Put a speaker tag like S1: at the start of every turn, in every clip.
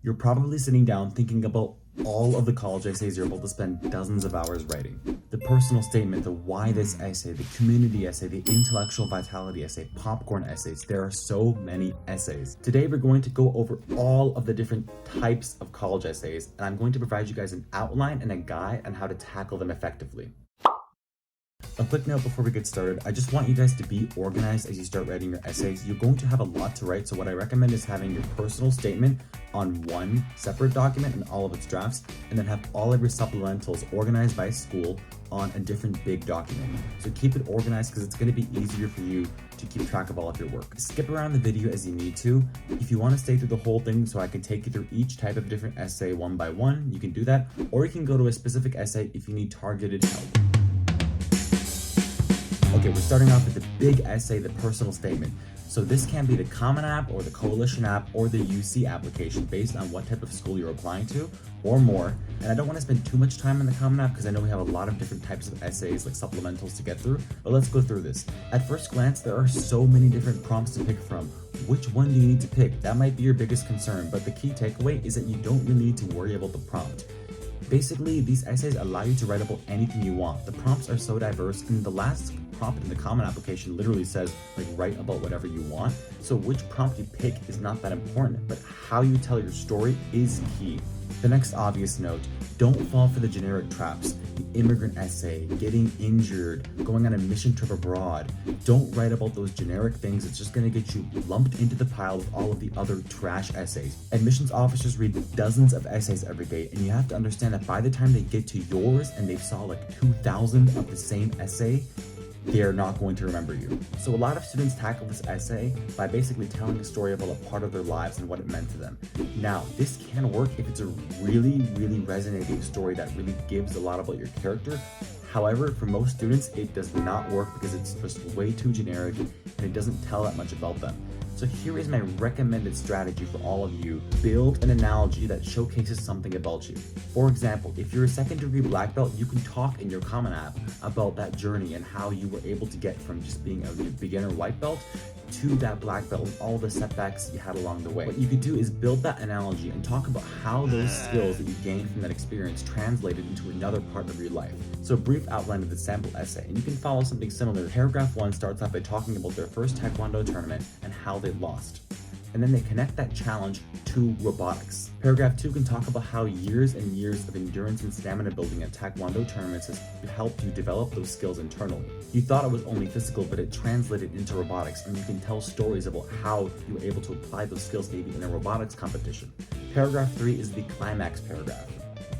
S1: You're probably sitting down thinking about all of the college essays you're about to spend dozens of hours writing. The personal statement, the why this essay, the community essay, the intellectual vitality essay, popcorn essays. There are so many essays. Today we're going to go over all of the different types of college essays, and I'm going to provide you guys an outline and a guide on how to tackle them effectively. A quick note before we get started, I just want you guys to be organized as you start writing your essays. You're going to have a lot to write, so what I recommend is having your personal statement on one separate document and all of its drafts, and then have all of your supplementals organized by school on a different big document. So keep it organized because it's going to be easier for you to keep track of all of your work. Skip around the video as you need to. If you want to stay through the whole thing so I can take you through each type of different essay one by one, you can do that, or you can go to a specific essay if you need targeted help. Okay, we're starting off with the big essay, the personal statement. So this can be the Common App or the Coalition App or the UC application based on what type of school you're applying to or more. And I don't want to spend too much time on the Common App because I know we have a lot of different types of essays like supplementals to get through, but let's go through this. At first glance, there are so many different prompts to pick from. Which one do you need to pick? That might be your biggest concern, but the key takeaway is that you don't really need to worry about the prompt. Basically, these essays allow you to write about anything you want. The prompts are so diverse, and the last prompt in the Common application literally says, like, write about whatever you want. So which prompt you pick is not that important, but how you tell your story is key. The next obvious note, don't fall for the generic traps. The immigrant essay, getting injured, going on a mission trip abroad. Don't write about those generic things. It's just gonna get you lumped into the pile with all of the other trash essays. Admissions officers read dozens of essays every day, and you have to understand that by the time they get to yours and they've saw like 2,000 of the same essay, they're not going to remember you. So a lot of students tackle this essay by basically telling a story about a part of their lives and what it meant to them. Now, this can work if it's a really resonating story that really gives a lot about your character. However, for most students, it does not work because it's just way too generic and it doesn't tell that much about them. So here is my recommended strategy for all of you. Build an analogy that showcases something about you. For example, if you're a second-degree black belt, you can talk in your Common App about that journey and how you were able to get from just being a beginner white belt to that black belt and all the setbacks you had along the way. What you could do is build that analogy and talk about how those skills that you gained from that experience translated into another part of your life. So a brief outline of the sample essay, and you can follow something similar. Paragraph 1 starts off by talking about their first Taekwondo tournament and how they lost. And then they connect that challenge to robotics. Paragraph 2 can talk about how years and years of endurance and stamina building at Taekwondo tournaments has helped you develop those skills internally. You thought it was only physical, but it translated into robotics, and you can tell stories about how you were able to apply those skills maybe in a robotics competition. Paragraph 3 is the climax paragraph.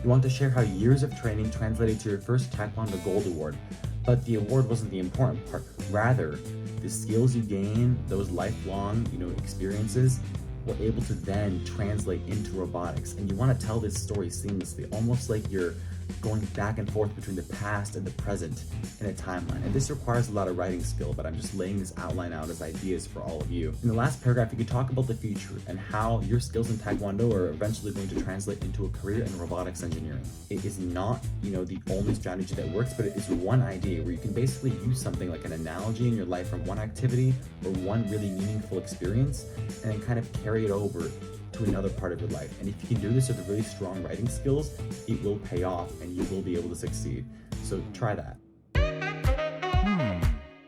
S1: You want to share how years of training translated to your first Taekwondo Gold Award, but the award wasn't the important part. Rather, the skills you gain, those lifelong, experiences, were able to then translate into robotics. And you want to tell this story seamlessly, almost like you're going back and forth between the past and the present in a timeline. And this requires a lot of writing skill, but I'm just laying this outline out as ideas for all of you. In the last paragraph, you can talk about the future and how your skills in Taekwondo are eventually going to translate into a career in robotics engineering. It is not, the only strategy that works, but it is one idea where you can basically use something like an analogy in your life from one activity or one really meaningful experience and then kind of carry it over to another part of your life. And if you can do this with really strong writing skills, it will pay off and you will be able to succeed. So try that.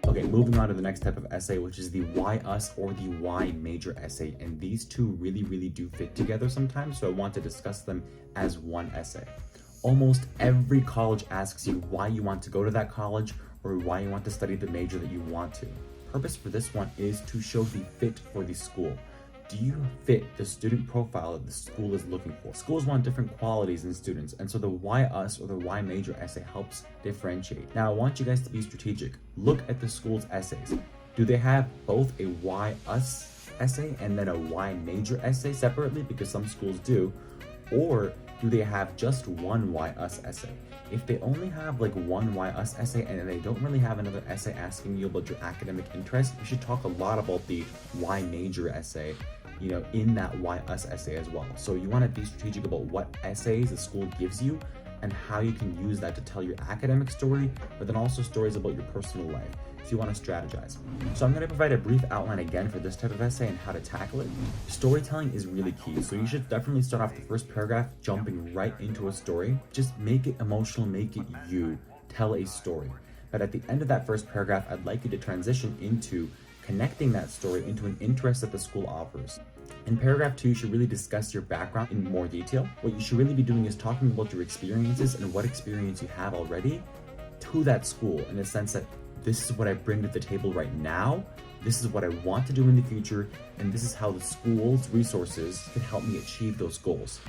S1: Okay, moving on to the next type of essay, which is the why us or the why major essay. And these two really do fit together sometimes, so I want to discuss them as one essay. Almost every college asks you why you want to go to that college or why you want to study the major that you want to. Purpose for this one is to show the fit for the school. Do you fit the student profile that the school is looking for? Schools want different qualities in students, and so the why us or the why major essay helps differentiate. Now, I want you guys to be strategic. Look at the school's essays. Do they have both a why us essay and then a why major essay separately? Because some schools do. Or do they have just one why us essay? If they only have like one why us essay and they don't really have another essay asking you about your academic interest, you should talk a lot about the why major essay in that why us essay as well. So you want to be strategic about what essays the school gives you and how you can use that to tell your academic story, but then also stories about your personal life. So you want to strategize. So I'm going to provide a brief outline again for this type of essay and how to tackle it. Storytelling is really key, so you should definitely start off the first paragraph jumping right into a story. Just make it emotional, make it you, tell a story. But at the end of that first paragraph, I'd like you to transition into connecting that story into an interest that the school offers. In paragraph 2, you should really discuss your background in more detail. What you should really be doing is talking about your experiences and what experience you have already to that school, in the sense that this is what I bring to the table right now, this is what I want to do in the future, and this is how the school's resources can help me achieve those goals.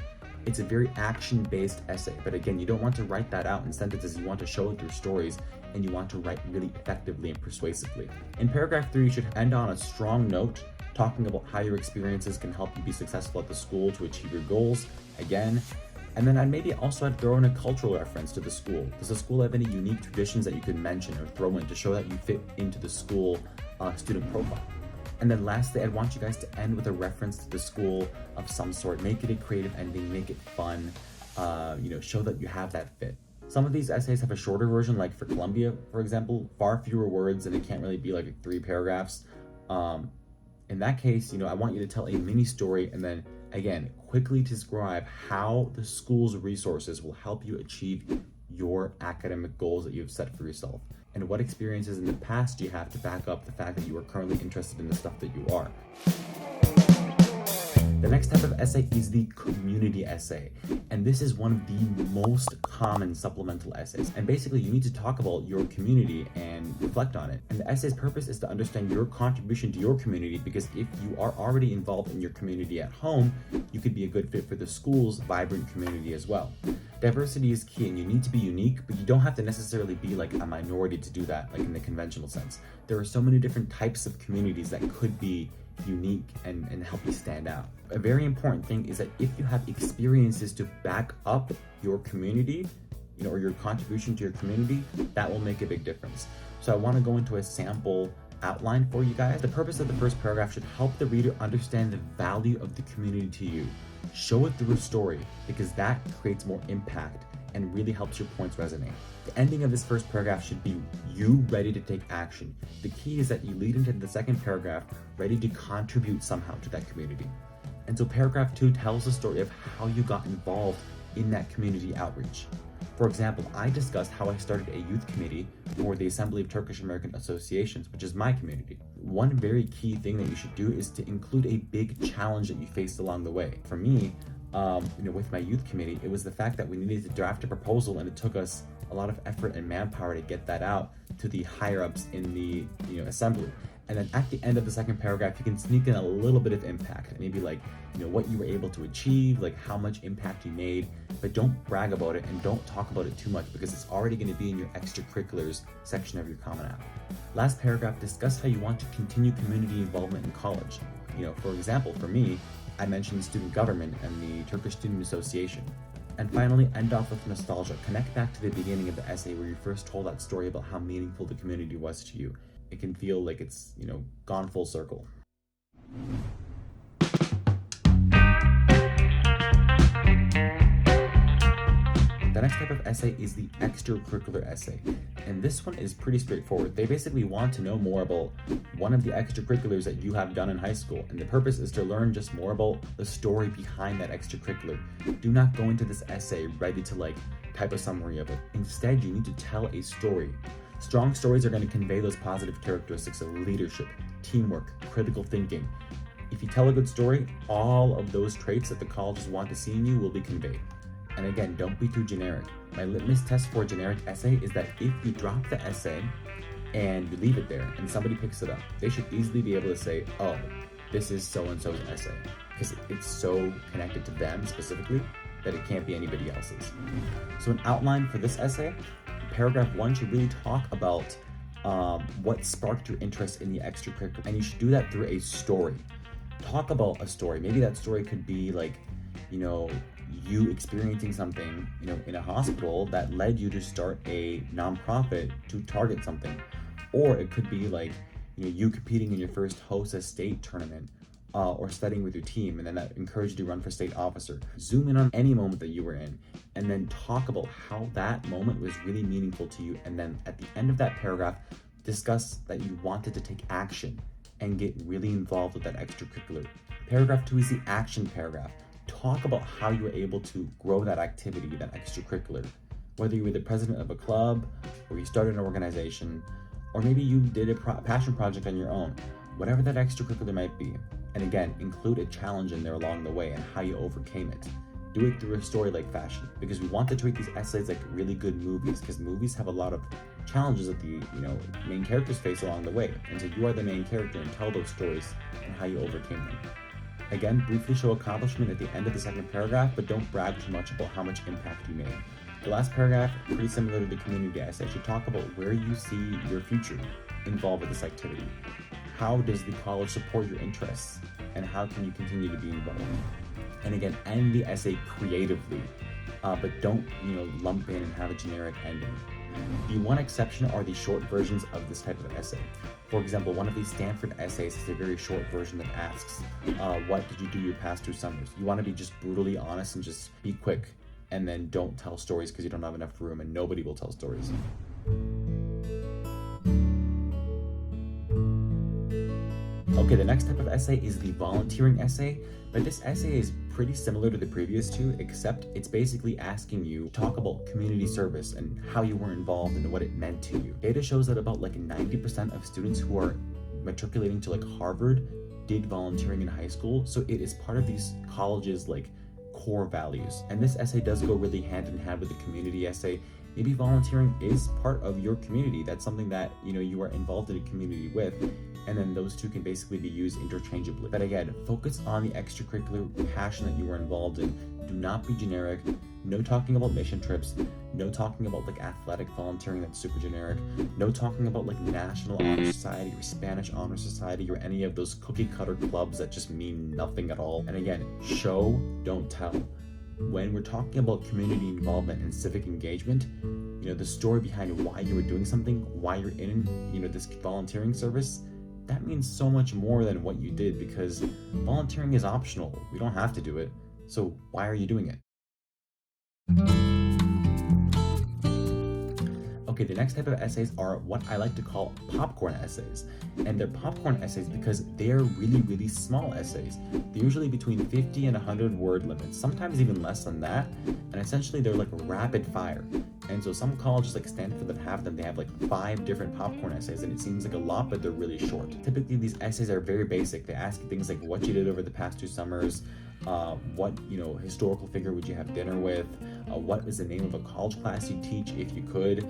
S1: It's a very action-based essay, but again, you don't want to write that out in sentences. You want to show it through stories, and you want to write really effectively and persuasively. In paragraph 3, you should end on a strong note, talking about how your experiences can help you be successful at the school to achieve your goals, again. And then I'd throw in a cultural reference to the school. Does the school have any unique traditions that you could mention or throw in to show that you fit into the school student profile? And then lastly, I'd want you guys to end with a reference to the school of some sort. Make it a creative ending, make it fun, show that you have that fit. Some of these essays have a shorter version, like for Columbia, for example, far fewer words, and it can't really be like 3 paragraphs. In that case, I want you to tell a mini story and then, again, quickly describe how the school's resources will help you achieve your academic goals that you've set for yourself. And what experiences in the past do you have to back up the fact that you are currently interested in the stuff that you are. The next type of essay is the community essay, and this is one of the most common supplemental essays. And basically, you need to talk about your community and reflect on it. And the essay's purpose is to understand your contribution to your community, because if you are already involved in your community at home, you could be a good fit for the school's vibrant community as well. Diversity is key, and you need to be unique, but you don't have to necessarily be like a minority to do that, like in the conventional sense. There are so many different types of communities that could be unique and help you stand out. A very important thing is that if you have experiences to back up your community, or your contribution to your community, that will make a big difference. So I want to go into a sample outline for you guys. The purpose of the first paragraph should help the reader understand the value of the community to you. Show it through a story, because that creates more impact and really helps your points resonate. The ending of this first paragraph should be you ready to take action. The key is that you lead into the second paragraph ready to contribute somehow to that community. And so paragraph 2 tells the story of how you got involved in that community outreach. For example, I discussed how I started a youth committee for the Assembly of Turkish American Associations, which is my community. One very key thing that you should do is to include a big challenge that you faced along the way. For me, with my youth committee, it was the fact that we needed to draft a proposal, and it took us a lot of effort and manpower to get that out to the higher ups in the assembly. And then at the end of the second paragraph, you can sneak in a little bit of impact, maybe like what you were able to achieve, like how much impact you made, but don't brag about it and don't talk about it too much, because it's already going to be in your extracurriculars section of your Common App. Last paragraph, discuss how you want to continue community involvement in college. For example, for me, I mentioned student government and the Turkish Student Association. And finally, end off with nostalgia. Connect back to the beginning of the essay where you first told that story about how meaningful the community was to you. It can feel like it's, gone full circle. The next type of essay is the extracurricular essay, and this one is pretty straightforward. They basically want to know more about one of the extracurriculars that you have done in high school, and the purpose is to learn just more about the story behind that extracurricular. Do not go into this essay ready to type a summary of it. Instead, you need to tell a story. Strong stories are going to convey those positive characteristics of leadership, teamwork, critical thinking. If you tell a good story, all of those traits that the colleges want to see in you will be conveyed. And again, don't be too generic. My litmus test for a generic essay is that if you drop the essay and you leave it there and somebody picks it up, they should easily be able to say, oh, this is so-and-so's essay, because it's so connected to them specifically that it can't be anybody else's. So an outline for this essay, paragraph 1 should really talk about what sparked your interest in the extracurricular, and you should do that through a story. Talk about a story. Maybe that story could be you experiencing something, in a hospital that led you to start a nonprofit to target something. Or it could be you competing in your first HOSA state tournament, or studying with your team, and then that encouraged you to run for state officer. Zoom in on any moment that you were in, and then talk about how that moment was really meaningful to you. And then at the end of that paragraph, discuss that you wanted to take action and get really involved with that extracurricular. Paragraph 2 is the action paragraph. Talk about how you were able to grow that activity, that extracurricular. Whether you were the president of a club, or you started an organization, or maybe you did a passion project on your own, whatever that extracurricular might be. And again, include a challenge in there along the way and how you overcame it. Do it through a story-like fashion, because we want to treat these essays like really good movies, because movies have a lot of challenges that the main characters face along the way. And so you are the main character and tell those stories and how you overcame them. Again, briefly show accomplishment at the end of the second paragraph, but don't brag too much about how much impact you made. The last paragraph, pretty similar to the community essay, should talk about where you see your future involved with this activity. How does the college support your interests, and how can you continue to be involved? And again, end the essay creatively, but don't lump in and have a generic ending. The one exception are the short versions of this type of essay. For example, one of these Stanford essays is a very short version that asks, what did you do your past 2 summers? You want to be just brutally honest and just be quick, and then don't tell stories because you don't have enough room and nobody will tell stories. Okay, the next type of essay is the volunteering essay, but this essay is pretty similar to the previous 2, except it's basically asking you to talk about community service and how you were involved and what it meant to you. Data shows that about 90% of students who are matriculating to Harvard did volunteering in high school, so it is part of these colleges' core values. And this essay does go really hand in hand with the community essay. Maybe volunteering is part of your community. That's something that you are involved in a community with, and then those 2 can basically be used interchangeably. But again, focus on the extracurricular passion that you were involved in. Do not be generic. No talking about mission trips. No talking about athletic volunteering, that's super generic. No talking about National Honor Society or Spanish Honor Society or any of those cookie cutter clubs that just mean nothing at all. And again, show, don't tell. When we're talking about community involvement and civic engagement, the story behind why you were doing something, why you're in, this volunteering service, that means so much more than what you did, because volunteering is optional. We don't have to do it. So why are you doing it? Okay, the next type of essays are what I like to call popcorn essays. And they're popcorn essays because they're really, really small essays. They're usually between 50 and 100 word limits, sometimes even less than that. And essentially they're rapid fire. And so some colleges like Stanford that have them, they have 5 different popcorn essays, and it seems like a lot, but they're really short. Typically these essays are very basic. They ask you things like what you did over the past 2 summers, what historical figure would you have dinner with, what is the name of a college class you teach if you could,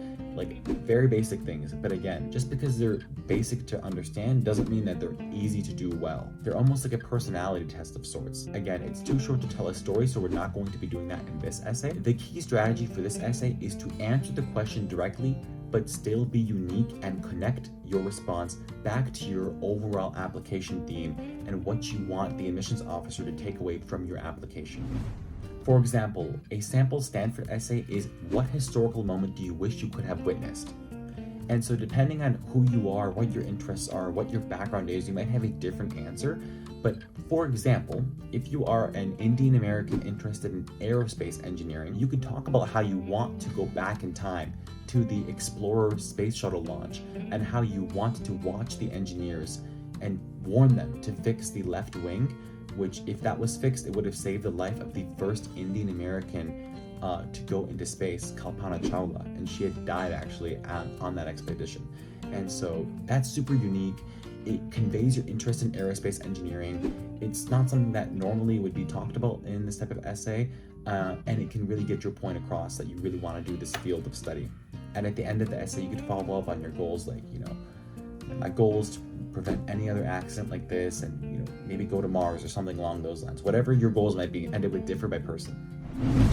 S1: very basic things. But again, just because they're basic to understand doesn't mean that they're easy to do well. They're almost like a personality test of sorts. Again, it's too short to tell a story, so we're not going to be doing that in this essay. The key strategy for this essay is to answer the question directly, but still be unique and connect your response back to your overall application theme and what you want the admissions officer to take away from your application. For example, a sample Stanford essay is, what historical moment do you wish you could have witnessed? And so depending on who you are, what your interests are, what your background is, you might have a different answer. But for example, if you are an Indian American interested in aerospace engineering, you could talk about how you want to go back in time to the Explorer space shuttle launch and how you want to watch the engineers and warn them to fix the left wing, which if that was fixed, it would have saved the life of the first Indian American to go into space, Kalpana Chawla, and she had died actually on that expedition. And so that's super unique. It conveys your interest in aerospace engineering. It's not something that normally would be talked about in this type of essay, and it can really get your point across that you really want to do this field of study. And at the end of the essay, you could follow up on your goals, my goals to prevent any other accident like this, and maybe go to Mars or something along those lines. Whatever your goals might be, and it would differ by person.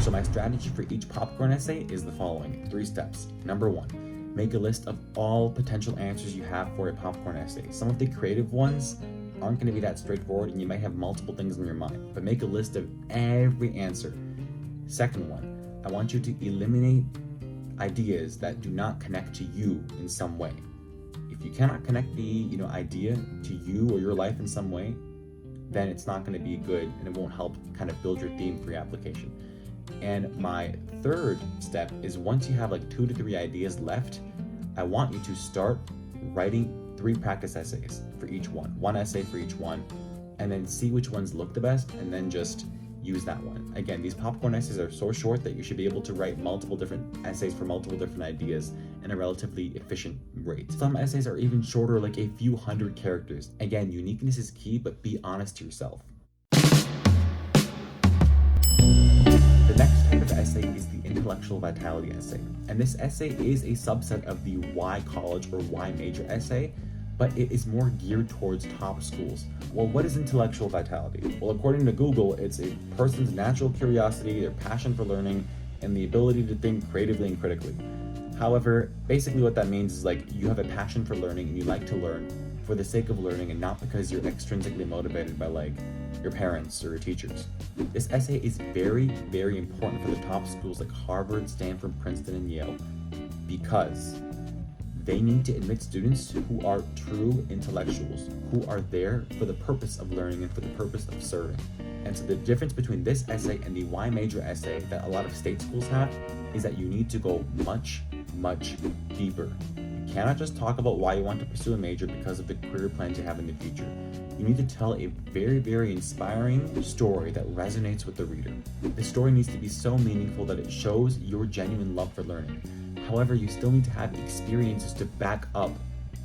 S1: So my strategy for each popcorn essay is the following: 3 steps. Number 1, make a list of all potential answers you have for a popcorn essay. Some of the creative ones aren't going to be that straightforward, and you might have multiple things in your mind, but make a list of every answer. Second one, I want you to eliminate ideas that do not connect to you in some way. If you cannot connect the idea to you or your life in some way, then it's not going to be good and it won't help kind of build your theme for your application. And my third step is once you have like 2 to 3 ideas left, I want you to start writing 3 practice essays for each one essay for each one, and then see which ones look the best and then just use that one. Again, these popcorn essays are so short that you should be able to write multiple different essays for multiple different ideas in a relatively efficient rate. Some essays are even shorter, like a few hundred characters. Again, uniqueness is key, but be honest to yourself. The next type of essay is the intellectual vitality essay. And this essay is a subset of the why college or why major essay, but it is more geared towards top schools. Well, what is intellectual vitality? Well, according to Google, it's a person's natural curiosity, their passion for learning, and the ability to think creatively and critically. However, basically what that means is like you have a passion for learning and you like to learn for the sake of learning and not because you're extrinsically motivated by like your parents or your teachers. This essay is very, very important for the top schools like Harvard, Stanford, Princeton, and Yale because they need to admit students who are true intellectuals, who are there for the purpose of learning and for the purpose of serving. And so the difference between this essay and the why major essay that a lot of state schools have is that you need to go much, much deeper. You cannot just talk about why you want to pursue a major because of the career plans you have in the future. You need to tell a very, very inspiring story that resonates with the reader. The story needs to be so meaningful that it shows your genuine love for learning. However, you still need to have experiences to back up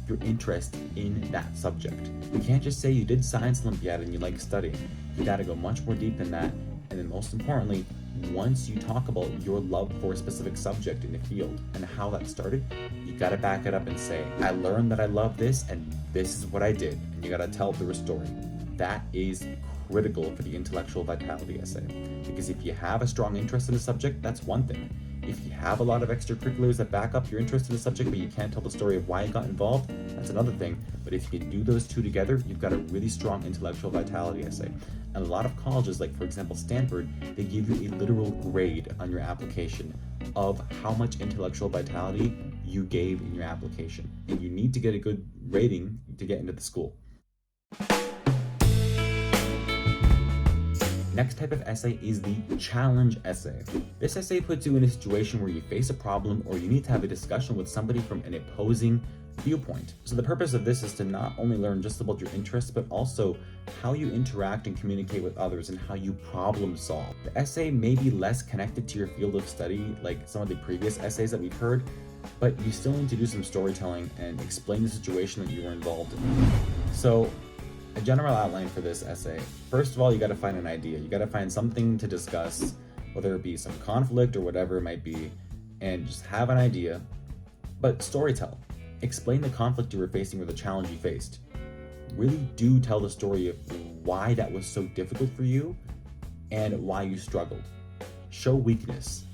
S1: your interest in that subject. You can't just say you did Science Olympiad and you like studying. You gotta go much more deep than that. And then most importantly, once you talk about your love for a specific subject in the field and how that started, you gotta back it up and say, I learned that I love this and this is what I did. And you gotta tell the story. That is critical for the intellectual vitality essay. Because if you have a strong interest in a subject, that's one thing. If you have a lot of extracurriculars that back up your interest in the subject, but you can't tell the story of why you got involved, that's another thing. But if you can do those two together, you've got a really strong intellectual vitality essay. And a lot of colleges, like for example Stanford, they give you a literal grade on your application of how much intellectual vitality you gave in your application. And you need to get a good rating to get into the school. Next type of essay is the challenge essay. This essay puts you in a situation where you face a problem or you need to have a discussion with somebody from an opposing viewpoint. So the purpose of this is to not only learn just about your interests, but also how you interact and communicate with others and how you problem solve. The essay may be less connected to your field of study like some of the previous essays that we've heard, but you still need to do some storytelling and explain the situation that you were involved in. So a general outline for this essay. First of all, you got to find an idea. You got to find something to discuss, whether it be some conflict or whatever it might be, and just have an idea, but storytell. Explain the conflict you were facing or the challenge you faced. Really do tell the story of why that was so difficult for you and why you struggled. Show weakness.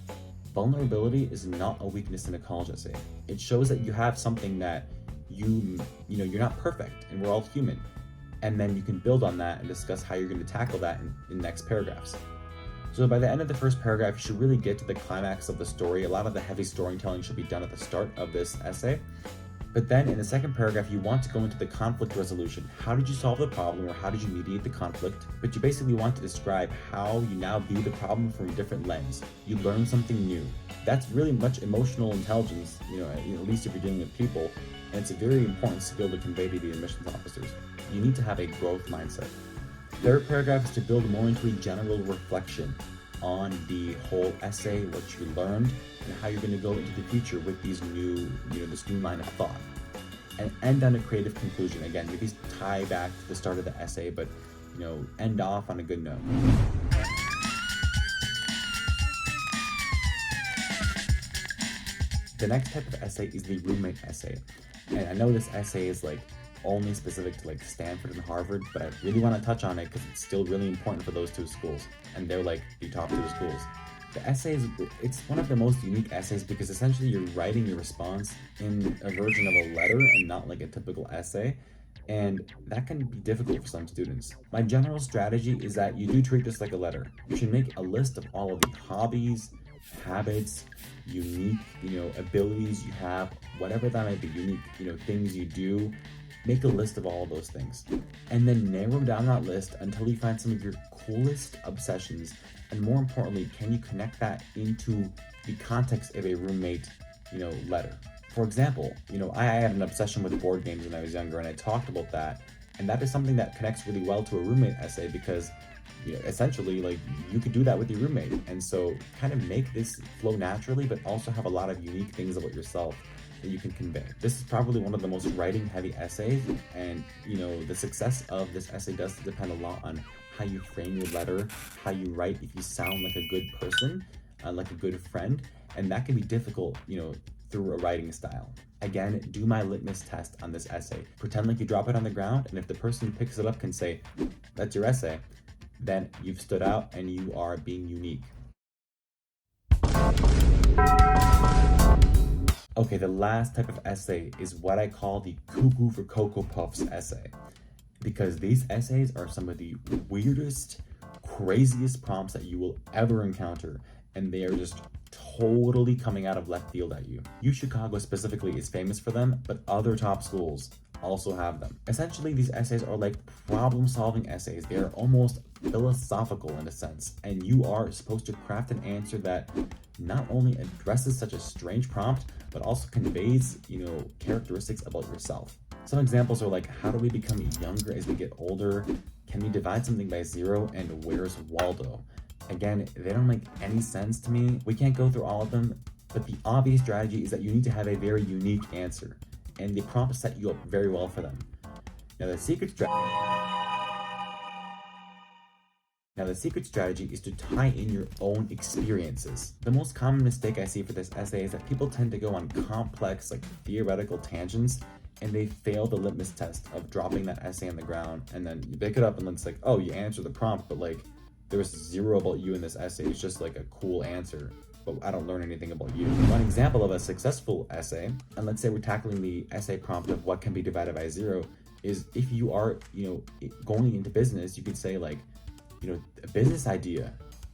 S1: Vulnerability is not a weakness in a college essay. It shows that you have something that you're not perfect and we're all human. And then you can build on that and discuss how you're going to tackle that in the next paragraphs. So by the end of the first paragraph, you should really get to the climax of the story. A lot of the heavy storytelling should be done at the start of this essay. But then in the second paragraph, you want to go into the conflict resolution. How did you solve the problem or how did you mediate the conflict? But you basically want to describe how you now view the problem from a different lens. You learn something new. That's really much emotional intelligence, at least if you're dealing with people. And it's a very important skill to convey to the admissions officers. You need to have a growth mindset. Third paragraph is to build more into a general reflection on the whole essay, what you learned, and how you're going to go into the future with these this new line of thought. And end on a creative conclusion. Again, maybe tie back to the start of the essay, but end off on a good note. The next type of essay is the roommate essay. And I know this essay is only specific to Stanford and Harvard, but I really want to touch on it because it's still really important for those two schools, and they're the top two schools. The essay it's one of the most unique essays because essentially you're writing your response in a version of a letter and not like a typical essay, and that can be difficult for some students. My general strategy is that you do treat this like a letter. You should make a list of all of the hobbies, habits, unique, abilities you have, whatever that might be, unique, things you do. Make a list of all of those things and then narrow down that list until you find some of your coolest obsessions. And more importantly, can you connect that into the context of a roommate, letter? For example, I had an obsession with board games when I was younger, and I talked about that. And that is something that connects really well to a roommate essay because, essentially, like, you could do that with your roommate. And so kind of make this flow naturally, but also have a lot of unique things about yourself that you can convey. This is probably one of the most writing heavy essays, and the success of this essay does depend a lot on how you frame your letter, how you write, if you sound like a good person, like a good friend, and that can be difficult, through a writing style. Again, do my litmus test on this essay. Pretend like you drop it on the ground, and if the person who picks it up can say, "That's your essay," then you've stood out and you are being unique. Okay, the last type of essay is what I call the cuckoo for Cocoa Puffs essay, because these essays are some of the weirdest, craziest prompts that you will ever encounter, and they are just totally coming out of left field at you. Chicago specifically is famous for them, but other top schools also have them. Essentially, these essays are like problem-solving essays. They are almost philosophical in a sense, and you are supposed to craft an answer that not only addresses such a strange prompt, but also conveys, characteristics about yourself. Some examples are like, how do we become younger as we get older? Can we divide something by 0? And where's Waldo? Again, they don't make any sense to me. We can't go through all of them, but the obvious strategy is that you need to have a very unique answer, and the prompt set you up very well for them. Now the secret strategy is to tie in your own experiences. The most common mistake I see for this essay is that people tend to go on complex, theoretical tangents, and they fail the litmus test of dropping that essay on the ground, and then you pick it up and it's like, oh, you answered the prompt, but there was 0 about you in this essay. It's just a cool answer, but I don't learn anything about you. One example of a successful essay, and let's say we're tackling the essay prompt of what can be divided by 0, is if you are, going into business, you could say a business idea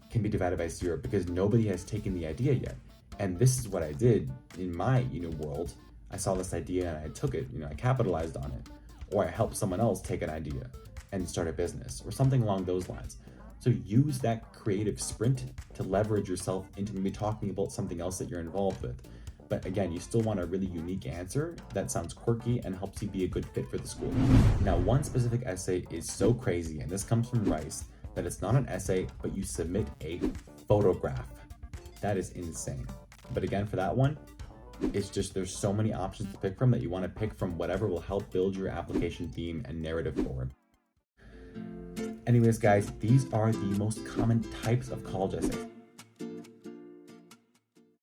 S1: can be divided by 0 because nobody has taken the idea yet. And this is what I did in my, world. I saw this idea and I took it, I capitalized on it. Or I helped someone else take an idea and start a business or something along those lines. So use that creative sprint to leverage yourself into maybe talking about something else that you're involved with. But again, you still want a really unique answer that sounds quirky and helps you be a good fit for the school. Now, one specific essay is so crazy, and this comes from Rice, that it's not an essay, but you submit a photograph. That is insane. But again, for that one, it's just there's so many options to pick from that you want to pick from whatever will help build your application theme and narrative forward. Anyways, guys, these are the most common types of college essays.